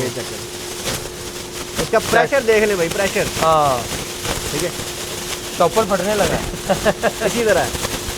ये चेक करें, इसका प्रेशर देख ले भाई, प्रेशर। हाँ ठीक है, टॉपर फटने लगा है। इसी तरह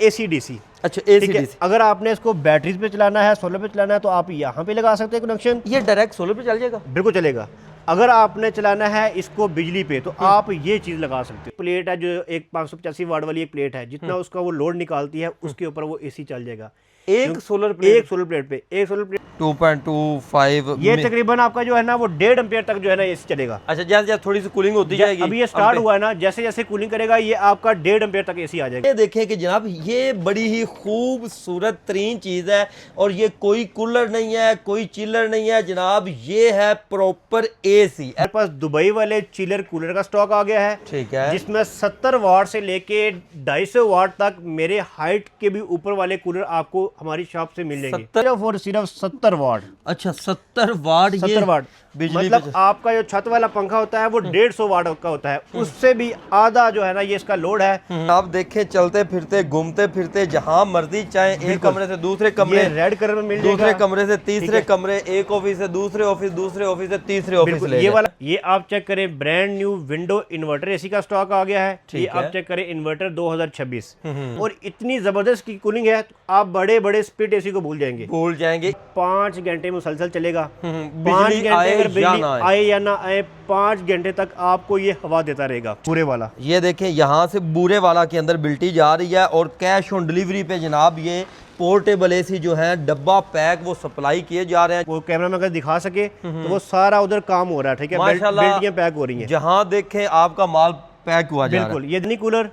AC DC। अच्छा ठीक है, AC/DC। अगर आपने इसको बैटरीज पे चलाना है, सोलर पे चलाना है, तो आप यहाँ पे लगा सकते हैं कनेक्शन, ये डायरेक्ट सोलर पे चल जाएगा? बिल्कुल चलेगा। अगर आपने चलाना है इसको बिजली पे, तो आप ये चीज़ लगा सकते हैं। प्लेट है जो एक 585 वाट वाली एक प्लेट है, जितना उसका वो लोड निकालती है उसके ऊपर वो AC चल जाएगा। एक सोलर प्लेट? एक सोलर प्लेट पे, एक सोलर प्लेट 2.25 ये तकरीबन आपका जो है ना वो 1.5 एम्पियर तक जो है ना AC चलेगा। अच्छा, जैसे जैसे थोड़ी सी कूलिंग होती जाएगी। अभी ये स्टार्ट हुआ है ना, जैसे जैसे कूलिंग करेगा ये आपका 1.5 एम्पियर तक AC आ जाएगा। ये देखें कि जनाब ये बड़ी ही खूबसूरत तरीन चीज़ है, और ये कोई कूलर नहीं है, कोई चिलर नहीं है जनाब, ये है प्रॉपर AC। मेरे पास दुबई वाले चिलर कूलर का स्टॉक आ गया है, ठीक है, जिसमें 70 वाट से लेके 250 वाट तक मेरे हाइट के भी ऊपर वाले कूलर आपको हमारी शॉप से मिल जाएंगे। सिर्फ और सिर्फ 70 वाट। अच्छा 70 वाट? 70 वाट मतलब आपका जो छत वाला पंखा होता है वो 150 वाट का होता है, उससे भी आधा जो है ना ये इसका लोड है। आप देखें चलते फिरते घूमते फिरते जहां मर्जी, चाहे एक कमरे से दूसरे कमरे, रेड कलर में मिल जाएगा, दूसरे कमरे से तीसरे कमरे, एक ऑफिस से दूसरे ऑफिस, दूसरे ऑफिस से तीसरे ऑफिस। ये वाला ये आप चेक करें, brand new window inverter AC का स्टॉक आ गया है। ये आप चेक करें, इन्वर्टर 2026, और इतनी जबरदस्त की कूलिंग है, आप बड़े बड़े स्प्लिट AC को भूल जाएंगे। 5 घंटे मुसलसल चलेगा। 5 घंटे अगर बिजली आए या ना आए, 5 घंटे तक आपको ये हवा देता रहेगा पूरे वाला। ये देखें यहाँ से बुरे वाला के अंदर बिल्टी जा रही है, और कैश ऑन डिलीवरी पे जनाब ये पोर्टेबल AC जो है डब्बा पैक वो सप्लाई किए जा रहे हैं। वो कैमरा में अगर दिखा सके तो वो सारा उधर काम हो रहा है। ठीक है, बिल्डिंगें पैक हो रही हैं, जहाँ देखें आपका माल पैक हुआ जा रहा है। बिल्कुल, ये नहीं कूलर,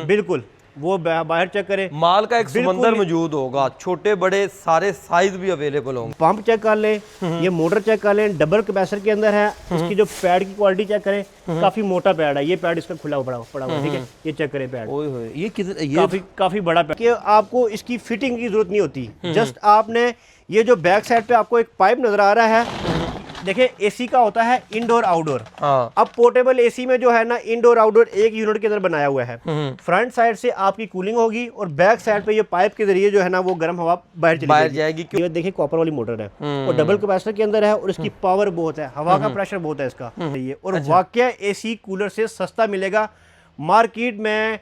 बिल्कुल वो बाहर चेक करें, माल का एक समंदर मौजूद होगा, छोटे बड़े सारे साइज भी अवेलेबल होंगे। पंप चेक कर लें, ये मोटर चेक कर लें, डबल कैपेसिटर के अंदर है। इसकी जो पैड की क्वालिटी चेक करें, काफी मोटा पैड है, ये पैड इसका खुला पड़ा हुआ। ठीक है, ये चेक करें पैड, ये कितना काफी बड़ा पैड, कि आपको इसकी फिटिंग की जरूरत नहीं होती। जस्ट आपने ये जो बैक साइड पे आपको एक पाइप नजर आ रहा है, देखिए AC का होता है इंडोर आउटडोर। अब पोर्टेबल AC में जो है ना इंडोर आउटडोर एक यूनिट के अंदर बनाया हुआ है। फ्रंट साइड से आपकी कूलिंग होगी, और बैक साइड पे ये पाइप के जरिए जो है ना वो गर्म हवा बाहर जाएगी। ये देखिए कॉपर वाली मोटर है, और डबल कैपेसिटर के अंदर है, और इसकी पावर बहुत है, हवा का प्रेशर बहुत है इसका। ये और वाकई AC कूलर से सस्ता मिलेगा मार्केट में।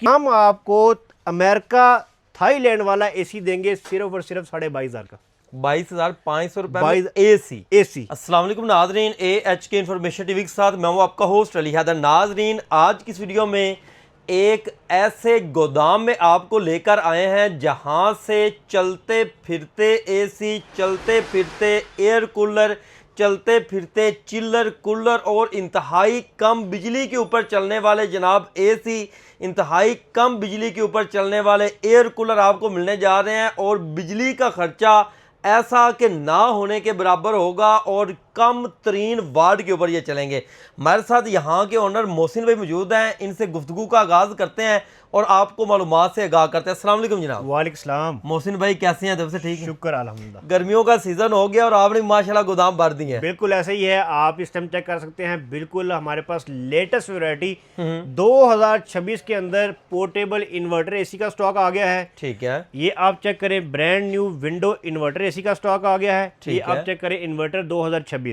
हम आपको अमेरिका थाईलैंड वाला AC देंगे सिर्फ और सिर्फ 22,500 का, 22,500 रुपए AC। अस्सलाम वालेकुम नाजरीन, AHK इंफॉर्मेशन टीवी के साथ मैं हूं आपका होस्ट अली हैदर। नाजरीन, आज की इस वीडियो में एक ऐसे गोदाम में आपको लेकर आए हैं जहां से चलते फिरते AC, चलते फिरते एयर कूलर, चलते फिरते चिल्लर कूलर, और इंतहाई कम बिजली के ऊपर चलने वाले जनाब AC, इंतहाई कम बिजली के ऊपर चलने वाले एयर कूलर आपको मिलने जा रहे हैं। और बिजली का खर्चा ऐसा कि ना होने के बराबर होगा, और कम तरीन वार्ड के ऊपर ये चलेंगे। हमारे साथ यहाँ के ओनर मोहसिन भाई मौजूद हैं, इनसे गुफ्तगू का आगाज़ करते हैं और आपको मालूमात से आगाह करते हैं। अस्सलाम वालेकुम जनाब। वालेकुम सलाम। मोहसिन भाई कैसे हैं? तब से ठीक है, शुक्र अल्हम्दुलिल्लाह। गर्मियों का सीजन हो गया और आपने माशाल्लाह गोदाम भर दी है। बिल्कुल ऐसे ही है, आप इस टाइम चेक कर सकते हैं। बिल्कुल हमारे पास लेटेस्ट वैरायटी 2026 के अंदर पोर्टेबल इन्वर्टर AC का स्टॉक आ गया है। ठीक है, ये आप चेक करें, brand new window inverter AC का स्टॉक आ गया है। ये आप चेक करें, इन्वर्टर 2026।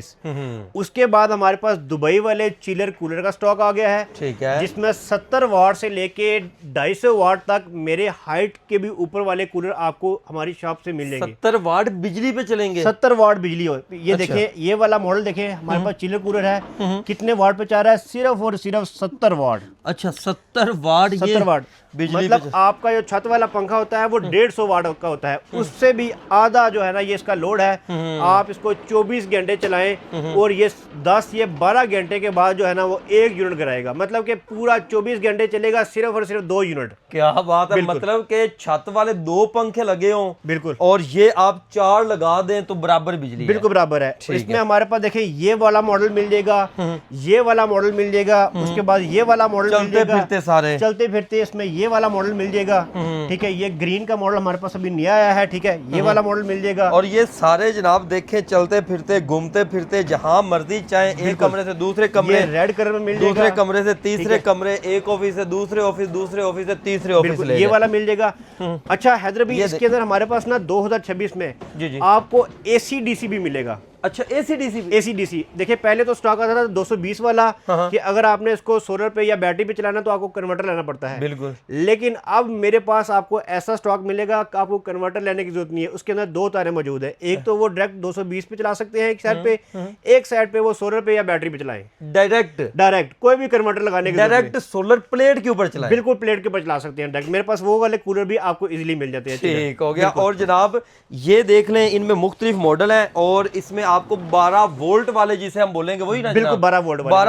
उसके बाद हमारे पास दुबई वाले चिलर कूलर का स्टॉक आ गया है। ठीक है, जिसमें 70 वाट से लेके 250 वाट तक मेरे हाइट के भी ऊपर वाले कूलर आपको हमारी शॉप से मिल जाएंगे। 70 वाट बिजली पे चलेंगे? 70 वाट बिजली हो। ये देखें, ये वाला मॉडल देखें, हमारे पास चिलर कूलर है, कितने वाट पे चल रहा है? सिर्फ और सिर्फ 70 वाट। अच्छा 70 वाट, 70 वाट मतलब आपका जो छत वाला पंखा होता है वो 150 वाट का होता है, उससे भी आधा जो है ना ये इसका लोड है। आप इसको 24 घंटे चलाएं, और ये 10 या 12 घंटे के बाद जो है ना वो 1 यूनिट कराएगा, मतलब कि पूरा 24 घंटे चलेगा सिर्फ और सिर्फ 2 यूनिट। क्या बात है, मतलब कि छत वाले 2 पंखे लगे हों, बिल्कुल, और ये आप 4 लगा दें तो बराबर बिजली, बिल्कुल बराबर है। इसमें हमारे पास देखें, ये वाला मॉडल मिल जाएगा, ये वाला मॉडल मिल जाएगा, उसके बाद ये वाला मॉडल मिल जाएगा, चलते फिरते इसमें ये वाला मॉडल मिल जाएगा। ठीक है, ये ग्रीन का मॉडल हमारे पास अभी नया आया है। ठीक है, ये वाला मॉडल मिल जाएगा। और ये सारे जनाब देखें चलते फिरते घूमते फिरते जहां मर्जी, चाहे एक कमरे से दूसरे कमरे, रेड कलर में मिल जाएगा, दूसरे कमरे से तीसरे कमरे, एक ऑफिस से दूसरे ऑफिस, दूसरे ऑफिस से तीसरे ऑफिस, ये वाला मिल जाएगा। अच्छा हैदर भाई, इसके अंदर हमारे पास ना 2026 में आपको AC DC भी मिलेगा। अच्छा AC/DC AC/DC देखिए पहले तो स्टॉक आता था 220 वाला कि अगर आपने इसको सोलर पे या बैटरी पे चलाना तो आपको कन्वर्टर लेना पड़ता है। बिल्कुल। लेकिन अब मेरे पास आपको ऐसा स्टॉक मिलेगा कि आपको कन्वर्टर लेने की जरूरत नहीं है। उसके अंदर दो तारें मौजूद है, एक तो वो डायरेक्ट 220 पे चला सकते हैं एक साइड पे, एक साइड पे वो सोलर पे या बैटरी पे चलाएं। डायरेक्ट कोई भी कन्वर्टर लगाने की डायरेक्ट सोलर प्लेट के ऊपर चलाएं। बिल्कुल प्लेट के ऊपर चला सकते हैं डायरेक्ट। मेरे पास वो वाले कूलर भी आपको इजीली मिल जाते हैं। ठीक हो गया। और जनाब ये देख लें, इनमें मुख्तलिफ मॉडल हैं और इसमें आपको 12 वोल्ट वाले जिसे हम बोलेंगे वही ना, बिल्कुल 12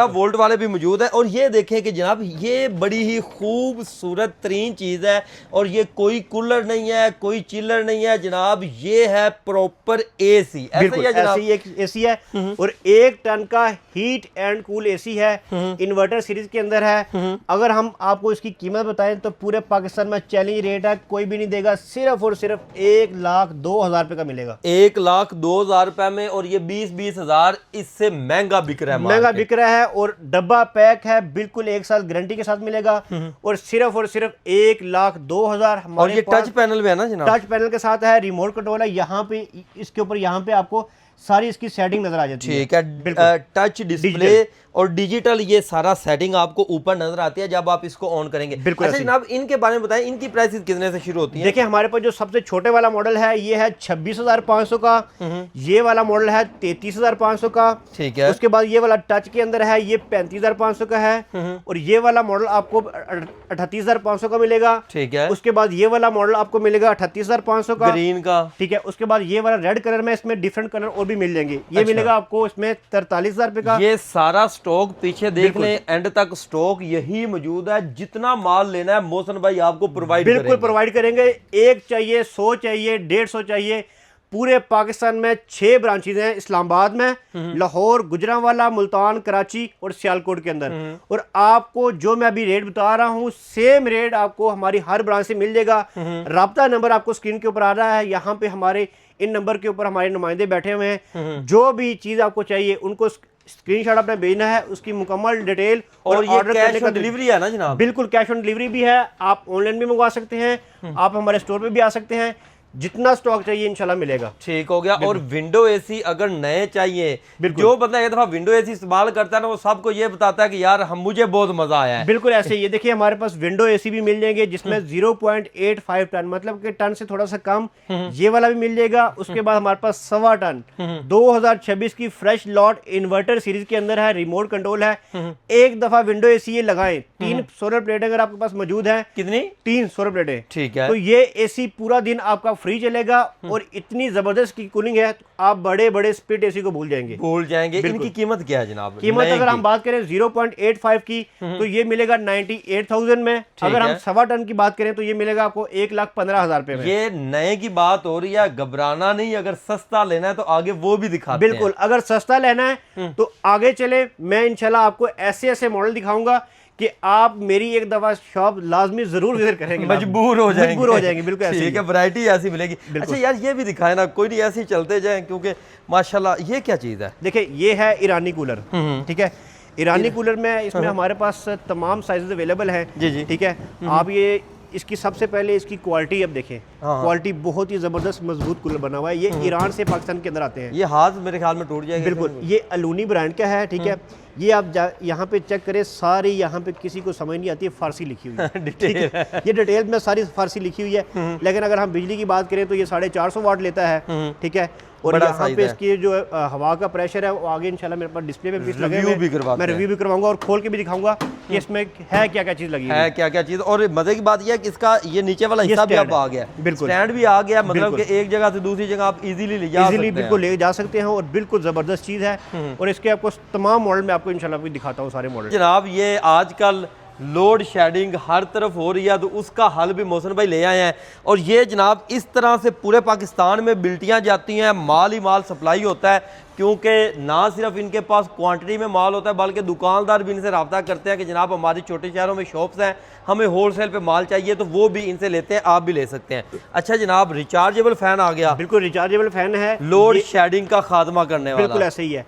वोल्ट वाले भी मौजूद है। और ये देखें कि जनाब ये बड़ी ही खूबसूरत तरीन चीज है और ये कोई कूलर नहीं है, कोई चिलर नहीं है जनाब, ये है प्रॉपर AC। ऐसी एक AC है और 1 टन का हीट एंड कूल AC है, इन्वर्टर सीरीज के अंदर है। अगर हम आपको इसकी कीमत बताएं तो पूरे पाकिस्तान में चैलेंज रेट है, कोई भी नहीं देगा, सिर्फ और सिर्फ 1,02,000 रुपए का मिलेगा। 1,02,000 रुपए में। और ये 20-20 हजार इससे महंगा बिक रहा है, महंगा बिक रहा है। और डब्बा पैक है, बिल्कुल 1 साल गारंटी के साथ मिलेगा और सिर्फ 1,02,000। और ये टच पैनल में है ना जनाब? टच पैनल के साथ है, रिमोट कंट्रोल है, यहाँ पे इसके ऊपर यहाँ पे आपको सारी इसकी सेटिंग नजर आ जाती है। ठीक है, टच डिस्प्ले और डिजिटल ये सारा सेटिंग आपको ऊपर नजर आती है जब आप इसको ऑन करेंगे। बिल्कुल। अच्छा जनाब इनके बारे में बताएं, इनकी प्राइस कितने से शुरू होती है? देखिए हमारे पास जो सबसे छोटे वाला मॉडल है ये है 26,500 का, ये वाला मॉडल है 33,500 का। ठीक है। उसके बाद ये वाला टच के अंदर है, ये 35,500 का है और ये वाला मॉडल आपको 38,500 का मिलेगा। ठीक है। उसके बाद ये वाला मॉडल आपको मिलेगा 38,500 का ग्रीन का। ठीक है। उसके बाद ये वाला रेड कलर में, इसमें डिफरेंट कलर और भी मिल जाएंगे। ये मिलेगा आपको इसमें 43,000 रुपए का। ये सारा स्टॉक पीछे देख लें, एंड तक स्टॉक यही मौजूद है। जितना माल लेना है मोहसिन भाई आपको प्रोवाइड करेंगे। बिल्कुल प्रोवाइड करेंगे। 1 चाहिए, 100 चाहिए, 150 चाहिए। पूरे पाकिस्तान में 6 ब्रांचेज हैं, इस्लामाबाद में, लाहौर, गुजरांवाला, मुल्तान, कराची और सियालकोट के अंदर। और आपको जो मैं अभी रेट बता रहा हूँ सेम रेट आपको हमारी हर ब्रांच से मिल जाएगा। राब्ता नंबर आपको स्क्रीन के ऊपर आ रहा है, यहाँ पे हमारे इन नंबर के ऊपर हमारे नुमाइंदे बैठे हुए हैं। जो भी चीज आपको चाहिए उनको स्क्रीनशॉट आपने भेजना है, उसकी मुकम्मल डिटेल और ये कैश ऑन डिलीवरी है ना जनाब? बिल्कुल कैश ऑन डिलीवरी भी है। आप ऑनलाइन भी मंगवा सकते हैं, आप हमारे स्टोर पे भी आ सकते हैं। जितना स्टॉक चाहिए इंशाल्लाह मिलेगा। ठीक हो गया। और विंडो AC अगर नए चाहिए, जो बंदा एक दफा विंडो AC इस्तेमाल करता है ना वो सबको ये बताता है कि यार मुझे बहुत मजा आया है। बिल्कुल ऐसे ही ये देखिए हमारे पास विंडो AC भी मिल जाएंगे जिसमें 0.85 टन मतलब कि टन से थोड़ा सा कम, ये वाला भी मिल जाएगा। उसके बाद हमारे पास 1.25 टन 2026 की फ्रेश लॉट इन्वर्टर सीरीज के अंदर है, रिमोट कंट्रोल है। एक दफा विंडो AC ये लगाएं, 3 सोलर प्लेटें अगर आपके पास मौजूद है। कितनी? 3 सोलर प्लेटें। ठीक है। तो ये AC पूरा दिन आपका फ्री चलेगा और इतनी जबरदस्त की कूलिंग है तो आप बड़े बड़े स्प्लिट AC को भूल जाएंगे। इनकी कीमत क्या है जनाब? कीमत अगर हम बात करें 0.85 की तो ये मिलेगा 98,000 में। अगर हम 1.25 टन की बात करें तो ये मिलेगा आपको 1,15,000 रुपए में। ये नए की बात हो रही है, घबराना नहीं। अगर सस्ता लेना है तो आगे वो भी दिखाते हैं। बिल्कुल, अगर सस्ता लेना है तो आगे चले, मैं इंशाल्लाह आपको ऐसे ऐसे मॉडल दिखाऊंगा कि आप मेरी एक दफा शॉप लाजमी जरूर विजिट करेंगे। मजबूर हो जाएंगे। बिल्कुल ऐसे ठीक है, वैरायटी ऐसी मिलेगी। अच्छा यार ये भी दिखाए ना, कोई नहीं ऐसे ही चलते जाएं क्योंकि माशाल्लाह। ये क्या चीज है? देखिए ये है ईरानी कूलर। ठीक है, ईरानी कूलर में इसमें हमारे पास तमाम साइजेस अवेलेबल हैं। जी। ठीक है, आप ये इसकी सबसे पहले इसकी क्वालिटी अब देखें। क्वालिटी बहुत ही जबरदस्त मजबूत कूलर बना हुआ है। ये ईरान से पाकिस्तान के अंदर आते हैं। ये हाथ मेरे ख्याल में टूट जाएगा। बिल्कुल, ये अलूनी ब्रांड का है। ठीक है, ये आप यहाँ पे चेक करें, सारी यहाँ पे किसी को समझ नहीं आती है, फारसी लिखी हुई है। ठीक है, ये डिटेल में सारी फारसी लिखी हुई है। लेकिन अगर हम बिजली की बात करें तो ये 450 वाट लेता है। ठीक है, और यहाँ पे इसकी जो हवा का प्रेशर है वो आगे इंशाल्लाह मेरे पास डिस्प्ले पे पीस लगे हुए हैं। मैं रिव्यू भी करवाऊंगा और खोल के भी दिखाऊंगा कि इसमें है क्या क्या चीज लगी है, क्या क्या चीज। और मजे की बात यह है कि इसका ये नीचे वाला हिस्सा भी अब आ गया। बिल्कुल, स्टैंड भी आ गया, मतलब कि एक जगह से दूसरी जगह आप इजीली ले जा सकते हैं। बिल्कुल ले जा सकते हैं और बिल्कुल जबरदस्त चीज है। और इसके आपको तमाम मॉडल में आपको इंशाल्लाह भी दिखाता हूँ सारे मॉडल। जनाब ये आजकल लोड शेडिंग हर तरफ हो रही है तो उसका हल भी मोहसिन भाई ले आए हैं। और ये जनाब इस तरह से पूरे पाकिस्तान में बिल्टियाँ जाती हैं, माल ही माल सप्लाई होता है। क्योंकि ना सिर्फ इनके पास क्वांटिटी में माल होता है बल्कि दुकानदार भी इनसे रब्ता करते हैं कि जनाब हमारी छोटे शहरों में शॉप्स हैं, हमें होलसेल पे माल चाहिए, तो वो भी इनसे लेते हैं, आप भी ले सकते हैं। अच्छा जनाब रिचार्जेबल फैन आ गया। बिल्कुल रिचार्जेबल फैन है, लोड शेडिंग का खात्मा करने वाला। बिल्कुल ऐसे ही है।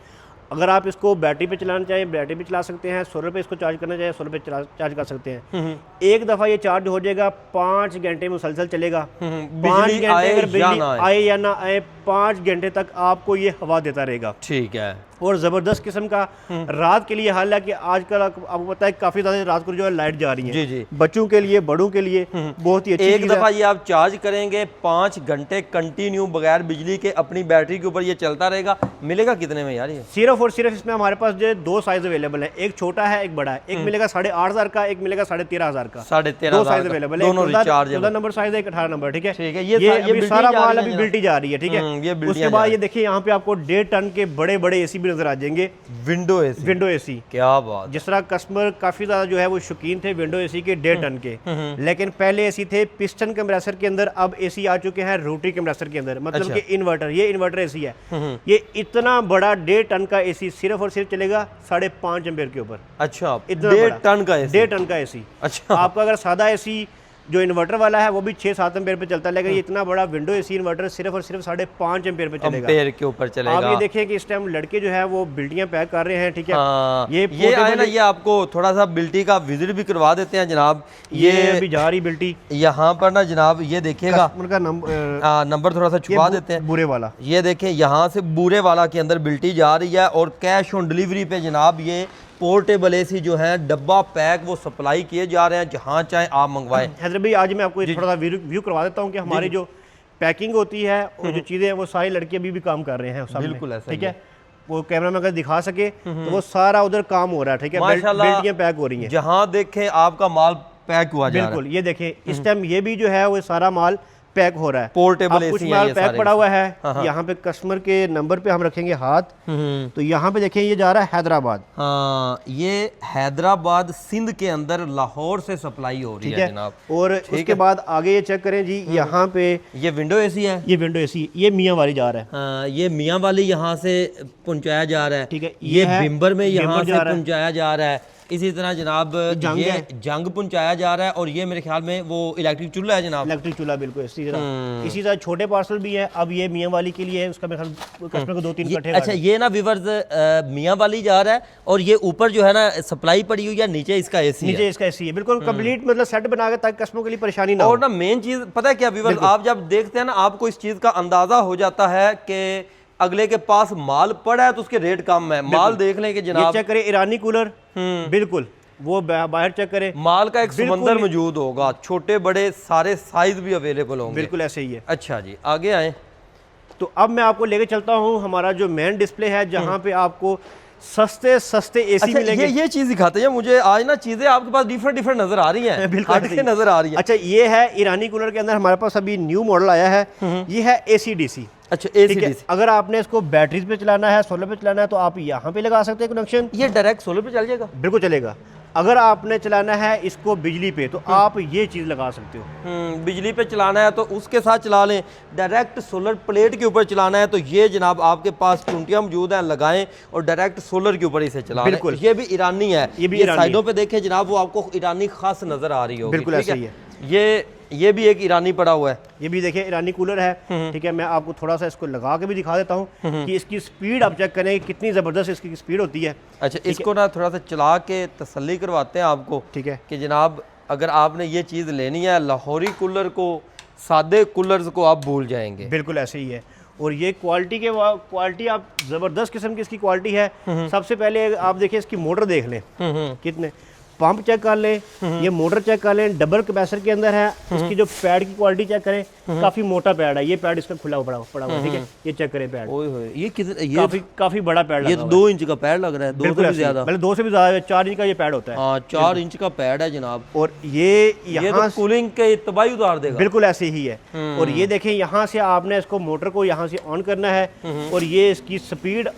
अगर आप इसको बैटरी पे चलाना चाहें बैटरी पे चला सकते हैं, सोलर पे इसको चार्ज करना चाहें सोलर पे चार्ज कर सकते हैं। एक दफ़ा ये चार्ज हो जाएगा, 5 घंटे मुसलसल चलेगा। 5 घंटे अगर बिजली आए या ना आए 5 घंटे तक आपको ये हवा देता रहेगा। ठीक है। और ज़बरदस्त किस्म का रात के लिए हाल है कि आजकल आपको पता है काफ़ी ज़्यादा रात को जो है लाइट जा रही है। जी जी। बच्चों के लिए, बड़ों के लिए बहुत ही अच्छी एक चीज़ है। दफ़ा ये आप चार्ज करेंगे 5 घंटे कंटिन्यू बगैर बिजली के अपनी बैटरी के ऊपर ये चलता रहेगा। मिलेगा कितने में यार ये? सिर्फ और सिर्फ इसमें हमारे पास जो 2 साइज अवेलेबल है, एक छोटा है एक बड़ा है। एक मिलेगा 8,500 का, एक मिलेगा 13,500 का। 13,500 दो साइज अवेलेबल है, दोनों रिचार्ज 14 नंबर साइज है, एक 18 नंबर। ठीक है, ठीक है। ये सारा माल अभी बिल्टी जा रही है। ठीक है, उसके बाद ये ये देखिए यहाँ पे आपको 1.5 टन के बड़े बड़े एसी भी नजर आ जाएंगे। Window AC. विंडो एसी, क्या बात। जिस तरह कस्टमर काफी ज्यादा जो है वो शौकीन थे विंडो एसी के 1.5 टन के, लेकिन पहले एसी थे पिस्टन कंप्रेसर के अंदर, अब एसी आ चुके हैं रोटरी कंप्रेसर के अंदर, मतलब कि इन्वर्टर। ये इन्वर्टर एसी है। ये इतना बड़ा 1.5 टन का एसी सिर्फ और सिर्फ चलेगा 5.5 एम्पेयर के ऊपर। अच्छा, इतना 1.5 टन का एसी। 1.5 टन का एसी। अच्छा, आपका अगर सादा एसी जो इन्वर्टर वाला है वो भी 6-7 एम्पेयर पे चलता है, लेकिन ये इतना बड़ा विंडो एसी इन्वर्टर सिर्फ और सिर्फ 5.5 एम्पेयर पे चलेगा। एम्पेयर के ऊपर चलेगा। आप ये देखिए कि इस टाइम लड़के जो है वो बिल्टियां पैक कर रहे हैं। ठीक है, ये आए ना, ये आपको थोड़ा सा बिल्टी का विजिट भी करवा देते हैं जनाब। ये अभी जा रही बिल्टी यहाँ पर ना जनाब, ये देखिएगा उनका नंबर थोड़ा सा छुपा देते हैं, बुरे वाला। ये देखें यहाँ से बुरे वाला के अंदर बिल्टी जा रही है और कैश ऑन डिलीवरी पे जनाब ये पोर्टेबल एसी जो है डब्बा पैक वो सप्लाई किए जा रहे हैं, जहाँ चाहे आप मंगवाएं। हैदर भाई आज मैं आपको थोड़ा सा व्यू करवा देता हूँ कि हमारी जो पैकिंग होती है और जो चीज़ें हैं वो सारी लड़के अभी भी काम कर रहे हैं। बिल्कुल ऐसा। ठीक है, वो कैमरा में अगर दिखा सके तो वो सारा उधर काम हो रहा है। ठीक है, बिल्टियां पैक हो रही हैं, जहाँ देखें आपका माल पैक हुआ जा रहा है। बिल्कुल, ये देखें इस टाइम ये भी जो है वो सारा माल पैक हो रहा है। पोर्टेबल एसी कुछ माल पैक पड़ा हुआ है। हाँ। यहाँ पे कस्टमर के नंबर पे हम रखेंगे हाथ, तो यहाँ पे देखें ये जा रहा है हैदराबाद। हाँ, ये हैदराबाद सिंध के अंदर लाहौर से सप्लाई हो रही है जनाब। और उसके बाद आगे ये चेक करें जी, यहाँ पे ये विंडो एसी है। ये विंडो एसी, ये मियाँ वाली जा रहा है। हाँ, ये मियाँ वाली यहाँ से पहुँचाया जा रहा है। ठीक है, ये बिम्बर में यहाँ से पहुँचाया जा रहा है। इसी तरह जनाब ये जंग पहुंचाया जा रहा है और ये मेरे ख्याल में वो इलेक्ट्रिक चूल्हा है जनाब। इलेक्ट्रिक चूल्हा, बिल्कुल इसी तरह छोटे पार्सल भी है। अब ये मियाँ वाली के लिए है, उसका मेरे ख्याल कस्टमर को 2-3 कट्ठे। अच्छा, ये ना व्यूअर्स मियाँ वाली जा रहा है और ये ऊपर जो है ना सप्लाई पड़ी हुई है, नीचे इसका एसी है। नीचे इसका एसी है, बिल्कुल कंप्लीट मतलब सेट बना के ताकि कस्टमर के लिए परेशानी ना हो। और ना मेन चीज पता है क्या व्यूअर्स, आप जब देखते हैं ना आपको इस चीज का अंदाजा हो जाता है कि अगले के पास माल पड़ा है तो उसके रेट कम है। माल देख लें कि जनाब, चेक करें ईरानी कूलर, बिल्कुल वो बाहर चेक करें, माल का एक समंदर मौजूद होगा, छोटे बड़े सारे साइज भी अवेलेबल होंगे। बिल्कुल ऐसे ही है। अच्छा जी, आगे आए तो अब मैं आपको लेके चलता हूँ हमारा जो मेन डिस्प्ले है, जहाँ पे आपको सस्ते एसी मिलेंगे। ये चीज दिखाते हैं मुझे आज ना, चीजें आपके पास डिफरेंट नजर आ रही हैं, बिल्कुल नजर आ रही हैं। अच्छा, ये है ईरानी कूलर के अंदर हमारे पास अभी न्यू मॉडल आया है, ये है AC/DC। अच्छा, AC/DC। अगर आपने इसको बैटरीज पे चलाना है, सोलर पे चलाना है, तो आप यहाँ पे लगा सकते हैं कनेक्शन। ये डायरेक्ट सोलर पे चल जाएगा? बिल्कुल चलेगा। अगर आपने चलाना है इसको बिजली पे तो आप ये चीज़ लगा सकते हो। बिजली पे चलाना है तो उसके साथ चला लें, डायरेक्ट सोलर प्लेट के ऊपर चलाना है तो ये जनाब आपके पास टूंटियाँ मौजूद हैं, लगाएं और डायरेक्ट सोलर के ऊपर इसे चला लें। बिल्कुल, ये भी ईरानी है। ये भी साइडों पे देखें जनाब, वो आपको ईरानी खास नजर आ रही होगी। बिल्कुल ऐसे ही है। ये भी एक ईरानी पड़ा हुआ है। ये भी देखिए ईरानी कूलर है। ठीक है, मैं आपको थोड़ा सा इसको लगा के भी दिखा देता हूँ कि इसकी स्पीड आप चेक करें कितनी ज़बरदस्त इसकी स्पीड होती है। अच्छा, इसको ना थोड़ा सा चला के तसल्ली करवाते हैं आपको। ठीक है कि जनाब अगर आपने ये चीज़ लेनी है, लाहौरी कूलर को, सादे कूलर्स को आप भूल जाएंगे। बिल्कुल ऐसे ही है। और ये क्वालिटी आप ज़बरदस्त किस्म की इसकी क्वालिटी है। सबसे पहले आप देखिए इसकी मोटर देख लें, कितने पंप चेक कर लें, ये मोटर चेक कर लें, डबल कैपेसिटर के अंदर है। इसकी जो पैड की क्वालिटी चेक करें, काफी मोटा पैड है। ये पैड इसका खुला पड़ा हुआ, ठीक है, ये चेक करें पैड। ये कितना, काफी बड़ा पैड, ये 2 इंच का पैड लग रहा है, 2 से भी ज्यादा, मतलब 2 से भी ज्यादा, 4 इंच का ये पैड होता है। हाँ, 4 इंच का पैड है जनाब। और ये यहाँ कूलिंग के तबाही उतार देगा। बिल्कुल ऐसे ही है। और ये देखें, यहाँ से आपने इसको मोटर को यहाँ से ऑन करना है और ये इसकी स्पीड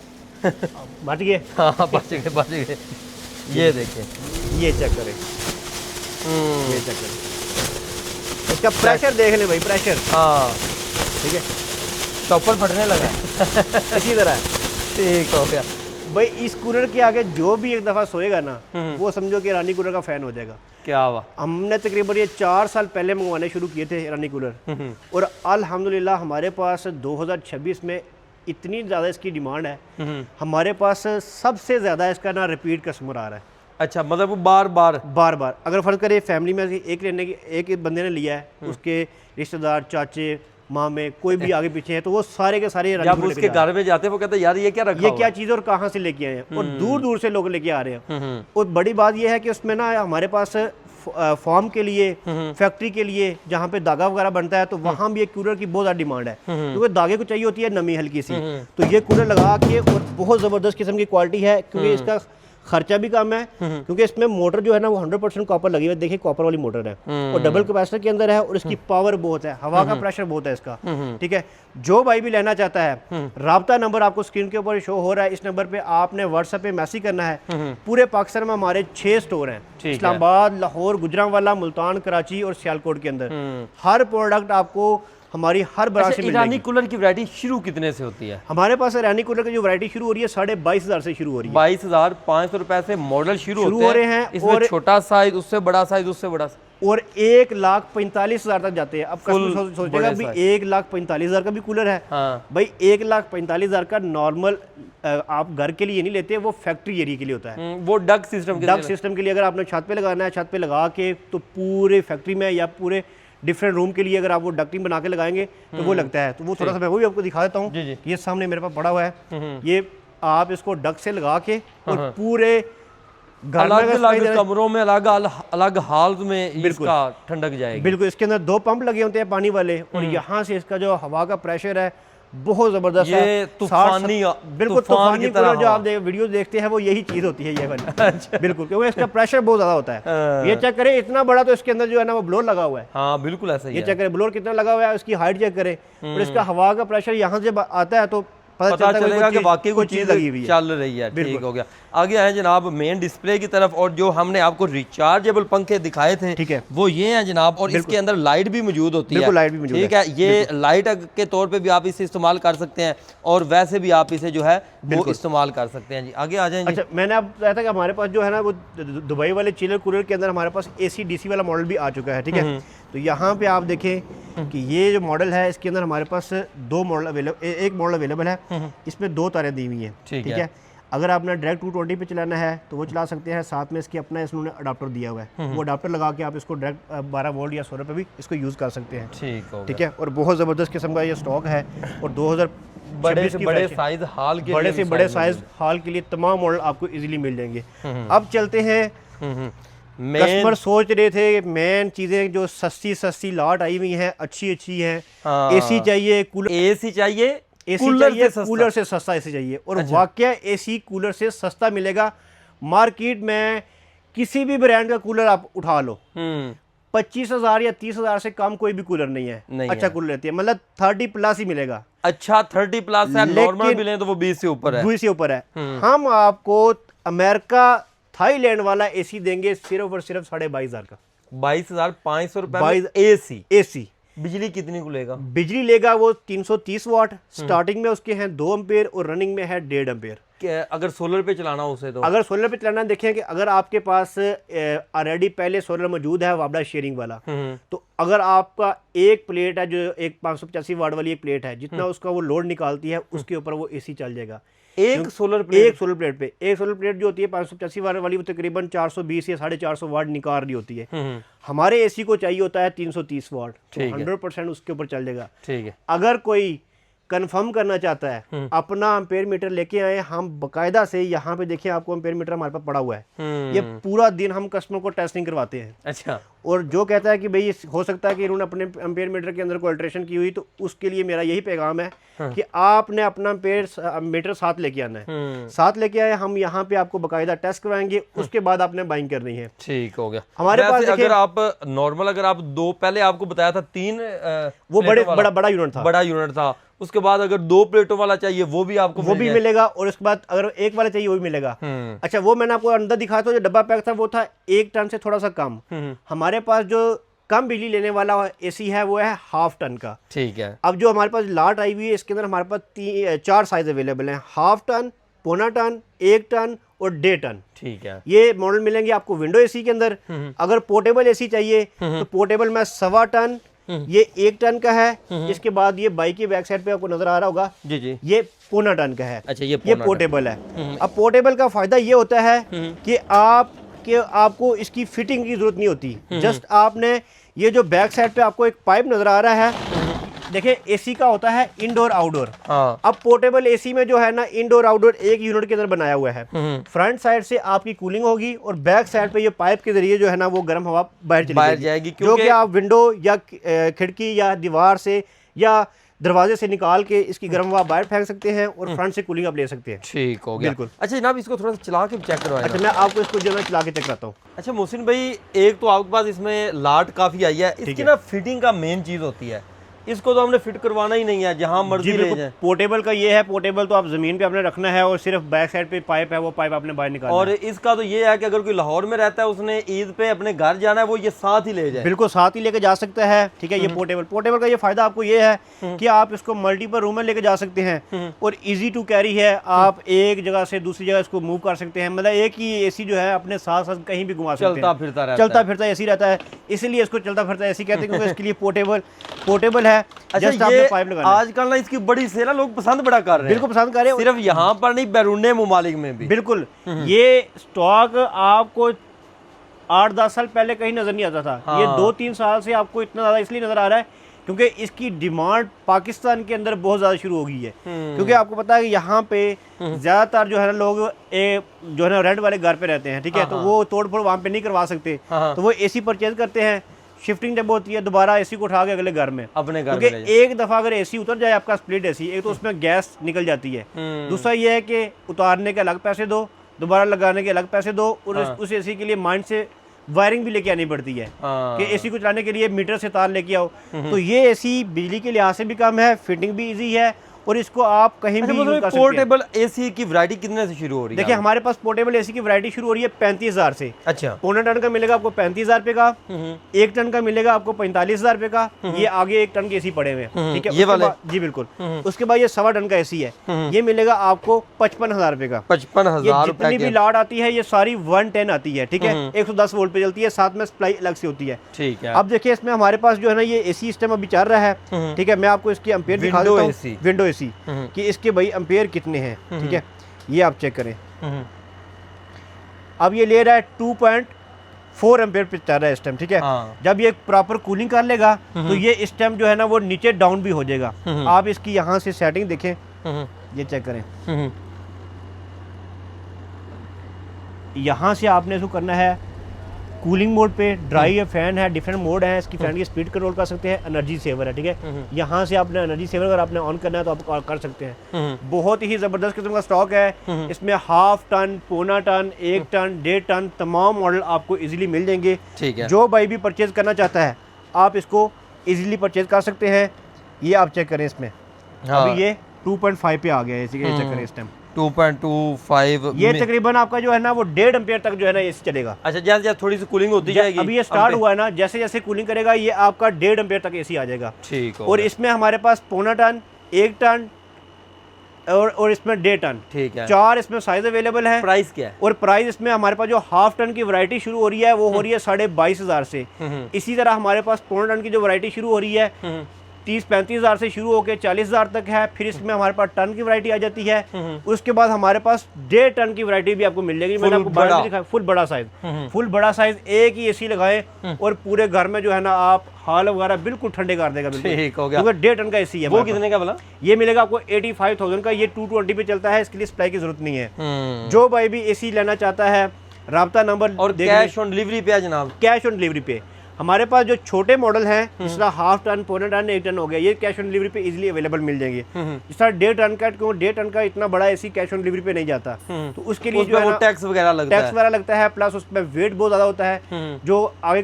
बच गए। हाँ, बच गए। ये देखें, ये चेक करें, ये चेक करें, इसका प्रेशर देख ले भाई, प्रेशर। हाँ, ठीक है, चॉपर फटने लगा इसी तरह। ठीक हो गया भाई। इस कूलर के आगे जो भी एक दफ़ा सोएगा ना, वो समझो कि ईरानी कूलर का फ़ैन हो जाएगा। क्या हुआ? हमने तकरीबन ये 4 साल पहले मंगवाने शुरू किए थे ईरानी कूलर, और अल्हम्दुलिल्लाह हमारे पास 2026 में इतनी ज़्यादा इसकी डिमांड है। हमारे पास सबसे ज़्यादा इसका ना रिपीट कस्टमर आ रहा है। अच्छा, मतलब वो बार बार अगर फ़र्ज़ करें फैमिली में एक बंदे ने लिया है, उसके रिश्तेदार, चाचे, माँ में कोई भी आगे पीछे है तो वो सारे के सारे जब उसके घर में जाते हैं वो कहते हैं यार ये क्या रखा ये क्या चीज़ और कहाँ से लेके आए हैं, और दूर दूर से लोग लेके आ रहे हैं। और बड़ी बात ये है कि उसमें ना हमारे पास फॉर्म के लिए, फैक्ट्री के लिए जहाँ पे धागा वगैरह बनता है तो वहाँ भी एक कूलर की बहुत ज़्यादा डिमांड है, क्योंकि धागे को चाहिए होती है नमी हल्की सी। तो ये कूलर लगा के, और बहुत ज़बरदस्त किस्म की क्वालिटी है, क्योंकि इसका खर्चा भी कम है, क्योंकि इसमें मोटर जो है ना वो 100% कॉपर लगी हुई है। देखिए कॉपर वाली मोटर है और डबल कैपेसिटर के अंदर है, और इसकी पावर बहुत है, हवा का प्रेशर बहुत है इसका। ठीक है, जो भाई भी लेना चाहता है, राब्ता नंबर आपको स्क्रीन के ऊपर शो हो रहा है, इस नंबर पे आपने व्हाट्सएप पे मैसेज करना है। पूरे पाकिस्तान में हमारे 6 स्टोर हैं, इस्लामाबाद, लाहौर, गुजरांवाला, मुल्तान, कराची और सियालकोट के अंदर। हर प्रोडक्ट आपको हमारी हर ब्रांच से मिल जाएगी। ईरानी कूलर की वैरायटी शुरू कितने से होती है? हमारे पास ईरानी कूलर की जो वैरायटी शुरू हो रही है 22,500 से शुरू हो रही है। 22,500 रुपए से मॉडल शुरू हो रहे हैं। इसमें और छोटा साइज, उससे बड़ा साइज, उससे बड़ा, और 1,45,000 तक जाते हैं। अब कस्टमर सोचेगा भी 1,45,000 का भी कूलर है। हाँ। भाई 1,45,000 का नॉर्मल आप घर के लिए नहीं लेते, वो फैक्ट्री एरिया के लिए होता है। वो डक सिस्टम के लिए अगर आपने छत पे लगाना है, छत पे लगा के तो पूरे फैक्ट्री में या पूरे डिफरेंट रूम के लिए अगर आप वो डक्टिंग बना के लगाएंगे तो वो लगता है। तो वो थोड़ा सा मैं वो भी आपको दिखा देता हूँ। ये सामने मेरे पास पड़ा हुआ है, ये आप इसको डक से लगा के और पूरे अलग अलग कमरों में अलग अलग हाल में इसका ठंडक जाएगी। बिल्कुल, इसके अंदर 2 पंप लगे होते हैं पानी वाले, और यहाँ से इसका जो हवा का प्रेशर है बहुत जबरदस्त है। तूफानी, बिल्कुल तूफानी कूलर जो आप वीडियो देखते हैं वो यही चीज होती है ये वाली। अच्छा। बिल्कुल, क्योंकि इसका प्रेशर बहुत ज्यादा होता है। ये चेक करें इतना बड़ा, तो इसके अंदर जो है ना वो ब्लोर लगा हुआ है। हाँ बिल्कुल ऐसा ही है। ये चेक करें ब्लोर कितना लगा हुआ है, उसकी हाइट चेक करें, और इसका हवा का प्रेशर यहाँ से आता है तो पता चलेगा कि वाकई कोई चीज लगी हुई है, चल रही है। ठीक हो गया। आगे आए जनाब मेन डिस्प्ले की तरफ, और जो हमने आपको रिचार्जेबल पंखे दिखाए थे, ठीक है, वो ये हैं जनाब, और इसके अंदर लाइट भी मौजूद होती है। लाइट भी मौजूद है। ठीक है, ये लाइट के तौर पे भी आप इसे इस्तेमाल कर सकते हैं, और वैसे भी आप इसे जो है वो इस्तेमाल कर सकते हैं जी। आगे आ जाएं। अच्छा, मैंने आप बताया था कि हमारे पास जो है ना वो दुबई वाले चिलर कूलर के अंदर हमारे पास AC DC वाला मॉडल भी आ चुका है। ठीक है, तो यहाँ पे आप देखें कि ये जो मॉडल है इसके अंदर हमारे पास 2 मॉडल अवेलेबल, एक मॉडल अवेलेबल है, इसमें 2 तारें दी हुई हैं। ठीक है, अगर आपने डायरेक्ट 220 पे चलाना है तो वो चला सकते हैं, साथ में इसके अपना इसमें अडाप्टर दिया हुआ है, वो अडाप्टर लगा के आप इसको डायरेक्ट 12 वोल्ट या 16 पे भी इसको यूज़ कर सकते हैं। ठीक है, और बहुत ज़बरदस्त किस्म का ये स्टॉक है, और 2000 बड़े से बड़े साइज हाल के बड़े से बड़े साइज हाल के लिए तमाम मॉडल आपको इजीली मिल जाएंगे। अब चलते हैं, कस्टमर सोच रहे थे मेन चीजें जो सस्ती लाट आई हुई हैं, अच्छी हैं। AC चाहिए, AC चाहिए, कूलर से सस्ता AC चाहिए, और वाकया AC कूलर से सस्ता मिलेगा। मार्केट में किसी भी ब्रांड का कूलर आप उठा लो, 25,000 या 30,000 से कम कोई भी कूलर नहीं है। अच्छा कूलर रहती है, मतलब 30+ ही मिलेगा। अच्छा 30+ है, नॉर्मल भी लें तो वो 20 से ऊपर है, 20 से ऊपर है। हम आपको अमेरिका थाईलैंड वाला AC देंगे सिर्फ और सिर्फ 22,500 का। 22,500 रुपए AC। बिजली कितनी को लेगा? बिजली लेगा वो 330 वाट, स्टार्टिंग में उसके हैं 2 एम्पेयर और रनिंग में है 1.5 एम्पेयर। अगर सोलर पे चलाना उसे, तो अगर सोलर पे चलाना, देखें कि अगर आपके पास ऑलरेडी पहले सोलर मौजूद है वाबड़ा शेयरिंग वाला, तो अगर आपका एक प्लेट है जो एक 585 वाट वाली एक प्लेट है, जितना उसका वो लोड निकालती है उसके ऊपर वो AC चल जाएगा। एक सोलर प्लेट जो होती है 585 वाट वाली, वो तकरीबन 420 या 450 वाट निकाल रही होती है। हमारे AC को चाहिए होता है 330 वाट, 100% उसके ऊपर चल जाएगा। ठीक है, अगर कोई कंफर्म करना चाहता है अपना एम्पेयर मीटर लेके आए, हम बकायदा से यहाँ पे देखिए आपको एम्पेयर मीटर हमारे पास पड़ा हुआ है। ये पूरा दिन हम कस्टमर को टेस्टिंग करवाते हैं। अच्छा, और जो कहता है कि भाई हो सकता है कि इन्होंने अपने एम्पेयर मीटर के अंदर कोई अल्ट्रेशन की हुई, तो उसके लिए मेरा यही पैगाम है कि आपने अपना एम्पेयर मीटर साथ लेके आना है। साथ लेके आए, हम यहाँ पे आपको बकायदा टेस्ट करवाएंगे, उसके बाद आपने बाइंग करनी है। ठीक हो गया। हमारे पास अगर आप नॉर्मल, अगर आप 2, पहले आपको बताया था 3, वो बड़ा यूनिट था। उसके बाद अगर 2 प्लेटों वाला चाहिए वो भी आपको मिलेगा, और उसके बाद अगर एक वाला चाहिए वो भी मिलेगा। अच्छा, वो मैंने आपको अंदर दिखाया था, जो डब्बा पैक था वो था 1 टन से थोड़ा सा कम। हमारे पास जो कम बिजली लेने वाला AC है वो है 1/2 टन का। ठीक है, अब जो हमारे पास लाट आई हुई है इसके अंदर हमारे पास 4 साइज अवेलेबल हैं, 1/2 टन, 1.25 टन, 1 टन और 1.5 टन। ठीक है, ये मॉडल मिलेंगे आपको विंडो AC के अंदर। अगर पोर्टेबल AC चाहिए तो पोर्टेबल में 1.25 टन, ये 1 टन का है। इसके बाद ये बाइक की बैक साइड पे आपको नजर आ रहा होगा, जी, ये 1.25 टन का है। अच्छा, ये पोर्टेबल है। अब पोर्टेबल का फायदा ये होता है कि आपको इसकी फिटिंग की जरूरत नहीं होती। जस्ट आपने ये जो बैक साइड पे आपको एक पाइप नजर आ रहा है, देखिए एसी का होता है इंडोर आउटडोर। हाँ। अब पोर्टेबल एसी में जो है ना इंडोर आउटडोर एक यूनिट के अंदर बनाया हुआ है। फ्रंट साइड से आपकी कूलिंग होगी और बैक साइड पे ये पाइप के जरिए जो है ना वो गर्म हवा बाहर चली जाएगी, जो कि आप विंडो या खिड़की या दीवार से या दरवाजे से निकाल के इसकी गर्म हवा बाहर फेंक सकते हैं और फ्रंट से कूलिंग आप ले सकते हैं। ठीक हो गया। बिल्कुल। अच्छा जनाब, इसको थोड़ा सा चला के चेक करवाएं। अच्छा, मैं आपको इसको जो है चला के चेक कराता हूँ। अच्छा मोहसिन भाई, एक तो आपके पास इसमें लाट काफी आई है, इसकी ना फिटिंग का मेन चीज होती है, इसको तो हमने फिट करवाना ही नहीं है, जहां मर्जी ले जाए। पोर्टेबल का ये है, पोर्टेबल तो आप जमीन पे आपने रखना है और सिर्फ बैक साइड पे पाइप है, वो पाइप आपने बाहर निकालना और है। इसका तो ये है कि अगर कोई लाहौर में रहता है, उसने ईद पे अपने घर जाना है, वो ये साथ ही ले जाए। बिल्कुल साथ ही लेके जा सकता है। ठीक है, ये पोर्टेबल का ये फायदा आपको ये है कि आप इसको मल्टीपल रूम में लेके जा सकते हैं और इजी टू कैरी है। आप एक जगह से दूसरी जगह इसको मूव कर सकते हैं, मतलब एक ही एसी जो है अपने साथ साथ कहीं भी घुमा सकते हैं, चलता फिरता एसी रहता है, इसीलिए इसको चलता फिरता एसी कहते हैं, क्योंकि इसके लिए पोर्टेबल है। अच्छा, ये आजकल ना इसकी बड़ी सेल है, लोग पसंद बड़ा कर रहे हैं। बिल्कुल पसंद कर रहे हैं, सिर्फ यहाँ पर नहीं, बैरूने मुमालिक में भी। बिल्कुल। ये स्टॉक आपको 8-10 साल पहले कहीं नजर नहीं आता था। ये 2-3 साल से आपको इतना ज्यादा इसलिए नजर आ रहा है क्योंकि इसकी डिमांड पाकिस्तान के अंदर बहुत ज्यादा शुरू हो गई है। क्योंकि आपको पता है कि यहाँ पे ज्यादातर जो है ना लोग जो है ना रेंट वाले घर पे रहते हैं, ठीक है, तो वो तोड़ फोड़ वहाँ पे नहीं करवा सकते, तो वो एसी परचेज करते हैं। शिफ्टिंग जब होती है दोबारा एसी को उठा के अगले घर में अपने घर, क्योंकि एक दफा अगर एसी उतर जाए आपका स्प्लिट एसी, एक तो उसमें गैस निकल जाती है, दूसरा ये है कि उतारने के अलग पैसे दो, दोबारा लगाने के अलग पैसे दो, और उस एसी के लिए माइंड से वायरिंग भी लेके आनी पड़ती है कि एसी को चलाने के लिए मीटर से तार लेके आओ। तो ये एसी बिजली के लिहाज से भी कम है, फिटिंग भी इजी है और इसको आप कहीं भी यूज कर सकते हैं। पोर्टेबल एसी की वैरायटी कितने से शुरू हो रही है? देखिए हमारे पास पोर्टेबल एसी की वैरायटी शुरू हो रही है 35,000 से। अच्छा, पौने टन का मिलेगा आपको 35,000 रुपए का, 1 टन का मिलेगा आपको 45,000 रुपए का। ये आगे 1 टन के एसी पड़े हुए हैं, ठीक है, ये वाले? जी बिल्कुल। उसके बाद ये 1.25 टन का एसी है, ये मिलेगा आपको 55,000 रुपए का। 55,000 जितनी भी लाट आती है ये सारी 110 आती है, ठीक है, 110 वोल्ट पे चलती है, साथ में सप्लाई अलग से होती है। ठीक है। अब देखिए इसमें हमारे पास जो है ना ये एसी सिस्टम अभी चल रहा है, ठीक है, मैं आपको इसकी एम्पेयर दिखा देता हूं, विंडो एसी कि इसके भाई एम्पेयर कितने हैं, ठीक है, ये आप चेक करें। अब ये ले रहा है 2.4 एम्पेयर पे चल रहा है इस टाइम, ठीक है। जब ये प्रॉपर कूलिंग कर लेगा तो ये इस टाइम जो है ना वो नीचे डाउन भी हो जाएगा। आप इसकी यहाँ से सेटिंग देखें, ये चेक करें, यहाँ से आपने इसको करना है कूलिंग मोड पे, ड्राई है, फैन है, डिफरेंट मोड है, इसकी फैन की स्पीड कंट्रोल कर सकते हैं, एनर्जी सेवर है, ठीक है। यहाँ से आपने एनर्जी सेवर अगर आपने ऑन करना है तो आप कर सकते हैं। बहुत ही ज़बरदस्त किस्म का स्टॉक है, इसमें 1/2 टन, पौना टन, 1 टन, 1.5 टन तमाम मॉडल आपको इजीली मिल जाएंगे। ठीक है। जो भाई भी परचेज करना चाहता है आप इसको इजीली परचेज कर सकते हैं। ये आप चेक करें, इसमें अभी ये 2.5 पे आ गया है, इसी का चेक करें इस टाइम 2.25। ये तकरीबन आपका जो है ना वो 1.5 एम्पेयर तक जो है ना एसी चलेगा। अच्छा, जैसे जैसे थोड़ी सी कूलिंग होती जाएगी, अभी ये स्टार्ट हुआ है ना, जैसे जैसे कूलिंग करेगा ये आपका 1.5 एम्पेयर तक एसी आ जाएगा। ठीक है। और इसमें हमारे पास पौना टन, 1 टन और इसमें 1.5 टन, ठीक है, 4 इसमें साइज अवेलेबल है। प्राइस क्या है? और प्राइस इसमें हमारे पास जो 1/2 टन की वैरायटी शुरू हो रही है वो हो रही है 22,500 से। इसी तरह हमारे पास पौना टन की जो वैरायटी शुरू हो रही है 30-35 हज़ार से शुरू होकर 40,000 तक है। फिर इसमें हमारे पास टन की वैरायटी आ जाती है। उसके बाद हमारे पास 1.5 टन की वैरायटी भी आपको मिल जाएगी। मैंने आपको बाहर दिखाया फुल बड़ा साइज, फुल बड़ा साइज, एक ही एसी लगाए और पूरे घर में जो है ना आप हॉल वगैरह बिल्कुल ठंडे कर देगा। ठीक हो गया। 1.5 टन का एसी है। वो कितने का बोला? ये मिलेगा आपको 85,000 का। ये 220 पे चलता है, इसके लिए सप्लाई की जरूरत नहीं है। जो भाई भी एसी लेना चाहता है, राब्ता नंबर और कैश ऑन डिलीवरी पे है जनाब? कैश ऑन डिलीवरी पे हमारे पास जो छोटे मॉडल हैं, जिस तरह 1/2 टन, पौना टन, 1 टन हो गया, ये कैश ऑन डिलीवरी पे इजीली अवेलेबल मिल जाएंगे। इस तरह 1.5 टन का, क्यों 1.5 टन का इतना बड़ा एसी कैश ऑन डिलीवरी पे नहीं जाता, तो उसके लिए जो है टैक्स वगैरह लगता है, प्लस उसमें वेट बहुत ज्यादा होता है जो आगे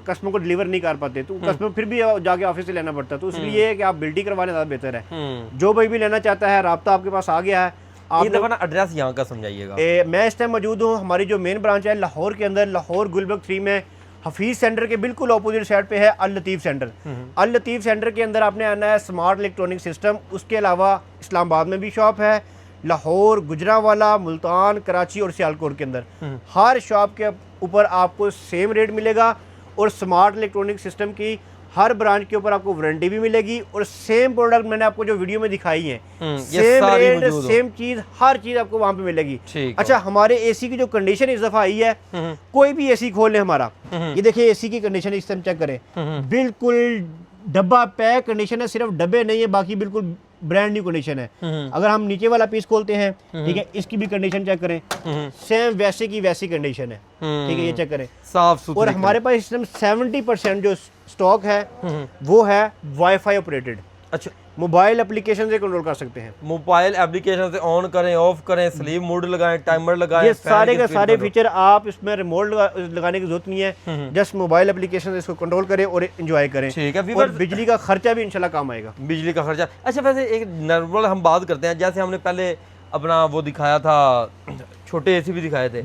कस्टमर को डिलीवर नहीं कर पाते, तो कस्टमर फिर भी जाके ऑफिस से लेना पड़ता है। तो इसलिए ये है कि आप बिल्टी करवाने ज्यादा बेहतर है। जो भाई भी लेना चाहता है, राब्ता आपके पास आ गया है। आप एड्रेस यहाँ का समझाइएगा। मैं इस टाइम मौजूद हूँ, हमारी जो मेन ब्रांच है लाहौर के अंदर, लाहौर गुलबर्ग 3 में हफीज सेंटर के बिल्कुल ऑपोजिट साइड पे है अल लतीफ़ सेंटर। अल लतीफ़ सेंटर के अंदर आपने आना है स्मार्ट इलेक्ट्रॉनिक सिस्टम। उसके अलावा इस्लामाबाद में भी शॉप है, लाहौर, गुजरांवाला, मुल्तान, कराची और सियालकोट के अंदर। हर शॉप के ऊपर आपको सेम रेट मिलेगा और स्मार्ट इलेक्ट्रॉनिक सिस्टम की हर ब्रांच के ऊपर आपको वारंटी भी मिलेगी और सेम प्रोडक्ट मैंने आपको जो वीडियो में दिखाई है, सेम रेट, सेम चीज, हर चीज आपको वहां पे मिलेगी। अच्छा, हमारे एसी की जो कंडीशन इस दफा आई है, कोई भी एसी खोल ले हमारा, ये देखिए एसी की कंडीशन इस टाइम चेक करें, बिल्कुल डब्बा पैक कंडीशन है, सिर्फ डब्बे नहीं है, बाकी बिल्कुल ब्रांड न्यू कंडीशन है। अगर हम नीचे वाला पीस खोलते हैं, ठीक है, इसकी भी कंडीशन चेक करें, सेम वैसे की वैसी कंडीशन है, ठीक है, ये चेक करें, साफ सुथरी। और हमारे पास इस टाइम 70% जो स्टॉक है वो है वाईफाई ऑपरेटेड। अच्छा, मोबाइल एप्लीकेशन से कंट्रोल कर सकते हैं। मोबाइल एप्लीकेशन से ऑन करें, ऑफ करें, स्लीप मोड लगाएं, टाइमर लगाएं, ये सारे के सारे फीचर आप इसमें रिमोट लगाने की जरूरत नहीं है, जस्ट मोबाइल एप्लीकेशन से इसको कंट्रोल करें और एंजॉय करें। ठीक है, और बिजली का खर्चा भी इंशाल्लाह कम आएगा। बिजली का खर्चा। अच्छा, वैसे एक नॉर्मल हम बात करते हैं, जैसे हमने पहले अपना वो दिखाया था, छोटे एसी भी दिखाए थे,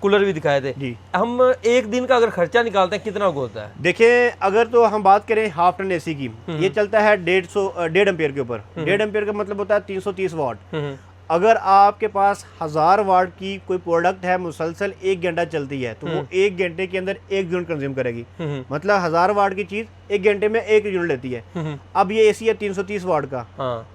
कूलर भी दिखाए थे जी। हम एक दिन का अगर खर्चा निकालते हैं कितना होता है? देखिए, अगर तो हम बात करें हाफ टन एसी की, ये चलता है 1.5 एम्पियर के ऊपर। 1.5 एम्पियर का मतलब होता है 330 वाट। अगर आपके पास 1000 वाट की कोई प्रोडक्ट है, मुसलसल 1 घंटा चलती है, तो वो 1 घंटे के अंदर 1 यूनिट कंज्यूम करेगी। मतलब 1000 वाट की चीज 1 घंटे में 1 यूनिट लेती है। अब ये एसी है 330 वाट का,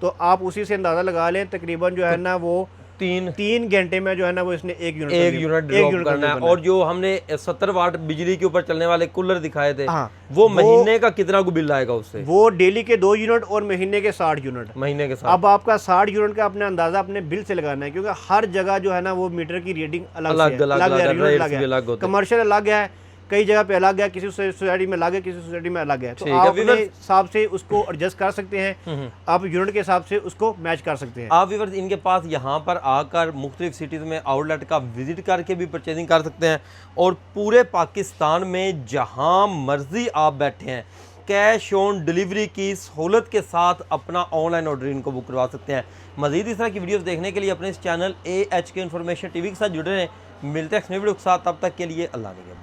तो आप उसी से अंदाजा लगा लें, तकरीबन जो है ना वो 3 घंटे में जो है ना वो इसने 1 यूनिट ड्रॉप करना है। और जो हमने 70 वाट बिजली के ऊपर चलने वाले कूलर दिखाए थे, वो महीने का कितना को बिल आएगा उससे? वो डेली के 2 यूनिट और महीने के 60 यूनिट। महीने के 60। अब आपका 60 यूनिट का अपने अंदाजा अपने बिल से लगाना है, क्योंकि हर जगह जो है ना वो मीटर की रीडिंग अलग है, कमर्शियल अलग है, कई जगह पे अलग है, किसी सोसाइटी में अलग है, किसी सोसाइटी में अलग है। तो आप अपने हिसाब से उसको एडजस्ट कर सकते हैं, आप यूनिट के हिसाब से उसको मैच कर सकते हैं। आप व्यूअर्स इनके पास यहाँ पर आकर मुख्तलिफ सिटीज़ में आउटलेट का विजिट करके भी परचेजिंग कर सकते हैं, और पूरे पाकिस्तान में जहाँ मर्जी आप बैठे हैं कैश ऑन डिलीवरी की सहूलत के साथ अपना ऑनलाइन ऑर्डर इनको बुक करवा सकते हैं। मज़ीद इस तरह की वीडियोस देखने के लिए अपने इस चैनल AHK इन्फॉर्मेशन TV के साथ जुड़े रहें। मिलते हैं नेक्स्ट वीडियो के साथ, तब तक के लिए अल्लाह के बाद।